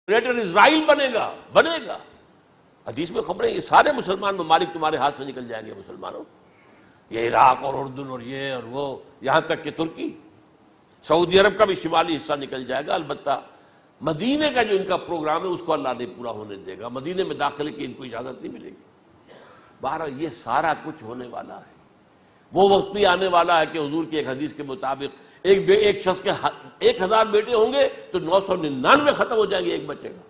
Greater اسرائیل بنے گا۔ حدیث میں خبریں یہ سارے مسلمان ممالک تمہارے ہاتھ سے نکل جائیں گے مسلمانوں، یہ عراق اور اردن اور یہ اور وہ، یہاں تک کہ ترکی، سعودی عرب کا بھی شمالی حصہ نکل جائے گا۔ البتہ مدینے کا جو ان کا پروگرام ہے اس کو اللہ نہیں پورا ہونے دے گا، مدینے میں داخلے کی ان کو اجازت نہیں ملے گی۔ بہرحال یہ سارا کچھ ہونے والا ہے۔ وہ وقت بھی آنے والا ہے کہ حضور کی ایک حدیث کے مطابق ایک شخص کے 1000 بیٹے ہوں گے تو 999 ختم ہو جائیں گے، ایک بچے گا۔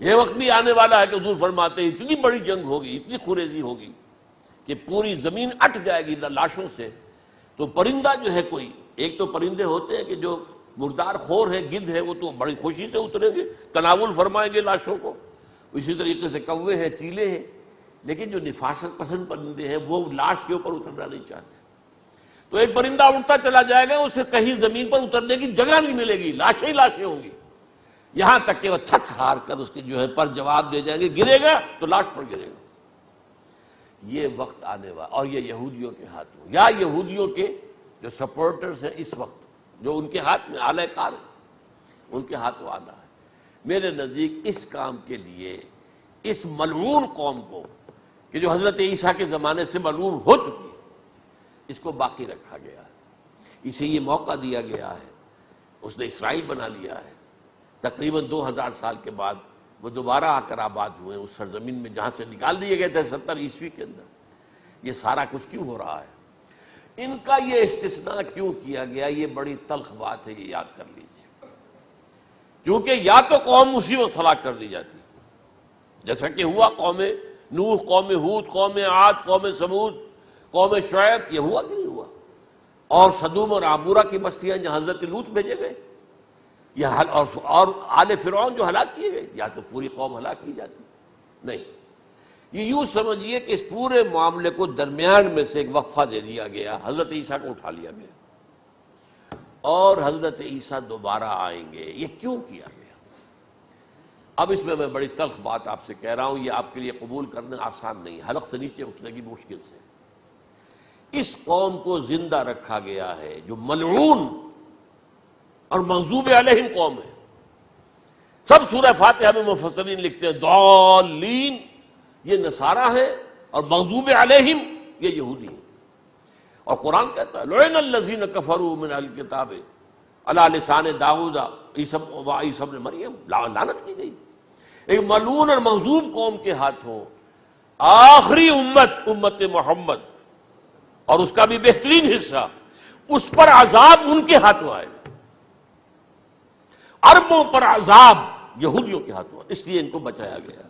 یہ وقت بھی آنے والا ہے کہ حضور فرماتے ہیں اتنی بڑی جنگ ہوگی، اتنی خوریزی ہوگی کہ پوری زمین اٹھ جائے گی لاشوں سے۔ تو پرندہ جو ہے کوئی، ایک تو پرندے ہوتے ہیں کہ جو مردار خور ہے، گدھ ہے، وہ تو بڑی خوشی سے اتریں گے، تناول فرمائیں گے لاشوں کو۔ اسی طریقے سے کوے ہیں، چیلے ہیں، لیکن جو نفاست پسند پرندے ہیں وہ لاش کے اوپر اترنا نہیں چاہتے۔ تو ایک پرندہ اڑتا چلا جائے گا، اسے کہیں زمین پر اترنے کی جگہ نہیں ملے گی، لاشیں ہی لاشیں ہوں گی، یہاں تک کہ وہ تھک ہار کر اس کے جو ہے پر جواب دے جائیں گے، گرے گا تو لاش پر گرے گا۔ یہ وقت آنے والا، اور یہ یہودیوں کے ہاتھوں، یا یہودیوں کے جو سپورٹرز ہیں اس وقت، جو ان کے ہاتھ میں آلہ کار ہے، ان کے ہاتھوں آنا ہے۔ میرے نزدیک اس کام کے لیے اس ملعون قوم کو، کہ جو حضرت عیسیٰ کے زمانے سے ملعون ہو چکی ہے، اس کو باقی رکھا گیا ہے، اسے یہ موقع دیا گیا ہے۔ اس نے اسرائیل بنا لیا ہے، تقریباً 2000 سال کے بعد وہ دوبارہ آ کر آباد ہوئے اس سرزمین میں جہاں سے نکال دیے گئے تھے 70 عیسوی کے اندر۔ یہ سارا کچھ کیوں ہو رہا ہے؟ ان کا یہ استثناء کیوں کیا گیا؟ یہ بڑی تلخ بات ہے، یہ یاد کر لیجیے۔ کیونکہ یا تو قوم اسی وقت ہلاک کر دی جاتی، جیسا کہ ہوا قوم نوح، قوم ہود، قوم عاد، قوم ثمود، قوم شعیب، یہ ہوا کہ نہیں ہوا؟ اور سدوم اور عمورہ کی بستیاں جہاں حضرت لوط بھیجے گئے، اور آل فرعون جو ہلاک کیے گئے، یا تو پوری قوم ہلاک کی جاتی؟ نہیں، یہ یوں سمجھیے کہ اس پورے معاملے کو درمیان میں سے ایک وقفہ دے دیا گیا، حضرت عیسیٰ کو اٹھا لیا گیا، اور حضرت عیسیٰ دوبارہ آئیں گے۔ یہ کیوں کیا گیا؟ اب اس میں بڑی تلخ بات آپ سے کہہ رہا ہوں، یہ آپ کے لیے قبول کرنا آسان نہیں، حلق سے نیچے اٹھنے کی مشکل سے۔ اس قوم کو زندہ رکھا گیا ہے جو ملعون اور مغضوب علیہم قوم ہے۔ سب سورہ فاتحہ میں مفسرین لکھتے ہیں ضالین، یہ نصارہ ہیں، اور مغضوب علیہم یہ یہودی ہیں۔ اور قرآن کہتا ہے لعن الذین کفروا من اہل الکتاب علی لسان داؤد وعیسی ابن مریم، لعنت کی گئی ایک ملعون اور مغضوب قوم کے ہاتھوں آخری امت محمد، اور اس کا بھی بہترین حصہ، اس پر عذاب ان کے ہاتھوں آئے گا۔ عربوں پر عذاب یہودیوں کے ہاتھوں، اس لیے ان کو بچایا گیا۔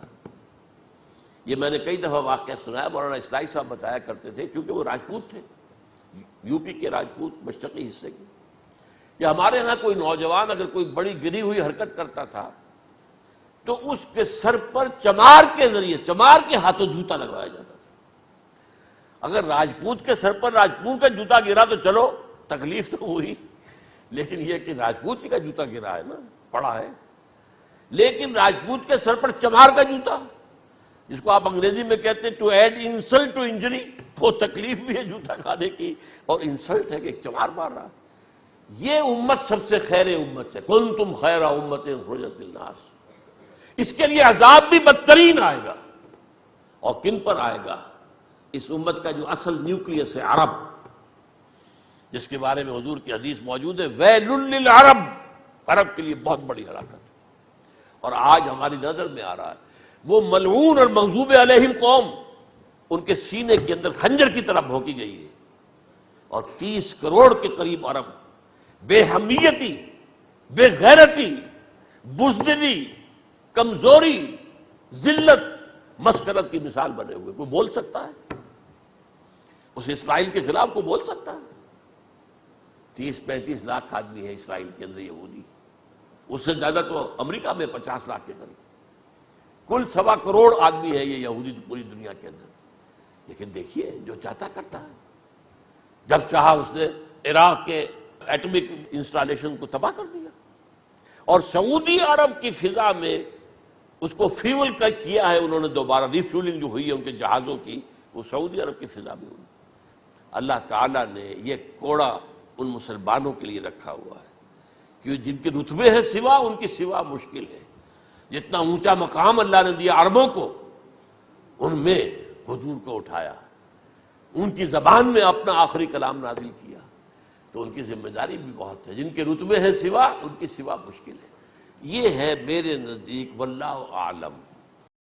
یہ میں نے کئی دفعہ واقعہ سنایا، مولانا اسلائی صاحب بتایا کرتے تھے، کیونکہ وہ راجپوت تھے، یو پی کے راجپوت، مشرقی حصے کے، کہ ہمارے ہاں کوئی نوجوان اگر کوئی بڑی گری ہوئی حرکت کرتا تھا تو اس کے سر پر چمار کے ذریعے، چمار کے ہاتھوں جوتا لگوایا جاتا تھا۔ اگر راجپوت کے سر پر راجپوت کا جوتا گرا تو چلو تکلیف تو ہوئی، لیکن یہ کہ راجپوت کا جوتا گرا ہے نا، پڑا ہے، لیکن راجپوت کے سر پر چمار کا جوتا، جس کو آپ انگریزی میں کہتے ہیں to add insult to injury, وہ تکلیف بھی ہے جوتا کھانے کی، اور انسلٹ ہے کہ ایک چمار مار رہا۔ یہ امت سب سے خیر امت ہے، کنتم خیر امت اخرجت للناس۔ اس کے لیے عذاب بھی بدترین آئے گا، اور کن پر آئے گا؟ اس امت کا جو اصل نیوکلیس ہے عرب، جس کے بارے میں حضور کی حدیث موجود ہے ویل للعرب، عرب کے لیے بہت بڑی ہلاکت۔ اور آج ہماری نظر میں آ رہا ہے وہ ملعون اور مغضوب علیہم قوم، ان کے سینے کے اندر خنجر کی طرح بھونکی گئی ہے، اور 30 کروڑ کے قریب عرب بے حمیتی، بے غیرتی، بزدلی، کمزوری، ذلت، مسکرت کی مثال بنے ہوئے۔ کوئی بول سکتا ہے اس اسرائیل کے خلاف؟ کوئی بول سکتا ہے؟ 30-35 لاکھ آدمی ہے اسرائیل کے اندر یہودی، اس سے زیادہ تو امریکہ میں 50 لاکھ کے قریب، کل 1.25 کروڑ آدمی ہے یہ یہودی پوری دنیا کے اندر۔ لیکن دیکھیے جو چاہتا کرتا ہے، جب چاہا اس نے عراق کے ایٹمک انسٹالیشن کو تباہ کر دیا، اور سعودی عرب کی فضا میں اس کو فیول کیا ہے انہوں نے، دوبارہ ری فیولنگ جو ہوئی ہے ان کے جہازوں کی، وہ سعودی عرب کی فضا میں ہوئی۔ اللہ تعالیٰ نے یہ کوڑا ان مسلمانوں کے لیے رکھا ہوا ہے کہ جن کے رتبے ہیں سوا، ان کی سوا مشکل ہے۔ جتنا اونچا مقام اللہ نے دیا عربوں کو، ان میں حضور کو اٹھایا، ان کی زبان میں اپنا آخری کلام نازل کیا، تو ان کی ذمہ داری بھی بہت ہے۔ جن کے رتبے ہیں سوا، ان کی سوا مشکل ہے۔ یہ ہے میرے نزدیک واللہ اعلم